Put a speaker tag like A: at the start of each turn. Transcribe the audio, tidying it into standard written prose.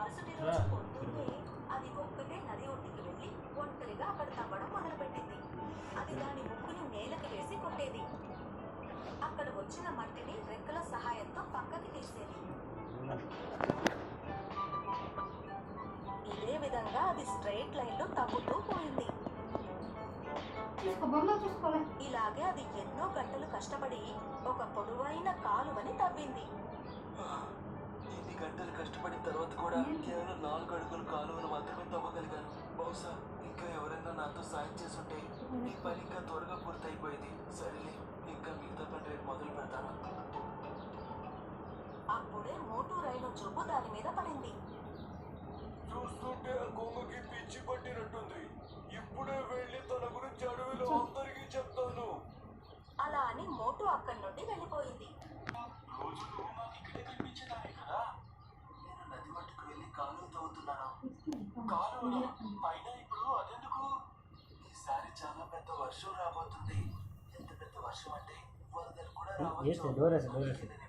A: మరుసటి రోజు పొద్దున్నే అది ఒక్కటే నది ఒడ్డుకి వెళ్ళి ఒంటరిగా అక్కడ తవ్వడం మొదలుపెట్టింది. అది దాని ముక్కుని నేలకి వేసి కొట్టేది. అక్కడ వచ్చిన మట్టిని రెక్కల సహాయంతో పక్కకి తీసేది. ఇదే విధంగా అది స్ట్రైట్ లైన్ లో తవ్వుతూ పోయింది. ఇలాగే అది ఎన్నో గంటలు కష్టపడి ఒక పొడవైన కాలువని తవ్వింది.
B: ఇన్ని గంటలు కష్టపడిన తర్వాత కూడా కేవలం 4 అడుగుల కాలువను మాత్రమే తవ్వగలిగాను. బహుశా ఇంకా ఎవరైనా నాతో సాయం చేసుంటే ఈ పని ఇంకా త్వరగా పూర్తయిపోయింది. సరేలే, ఇంకా మిగతా పని రేపు మొదలు పెడతాను.
A: అప్పుడే మోటు రైలు చూపు దాని మీద పడింది.
B: చూస్తుంటే ఆ కొంగకి పిచ్చి పట్టినట్టుంది. ఇప్పుడే వెళ్ళి తన గురించి అడవిలో అందరికీ చెప్తాను.
A: అలా అని మోటు అక్కడి నుండి వెళ్ళిపోయింది.
B: రోజు నువ్వు నాకు ఇక్కడే కనిపించేదాన్ని కదా. నేను నది ఒడ్డుకు వెళ్ళి కాలువ తవ్వుతున్నాను. కాలువ అయినా ఇప్పుడు అదెందుకు? ఈసారి చాలా పెద్ద వర్షం రాబోతుంది. ఎంత పెద్ద వర్షం అంటే వరదలు కూడా రావచ్చు.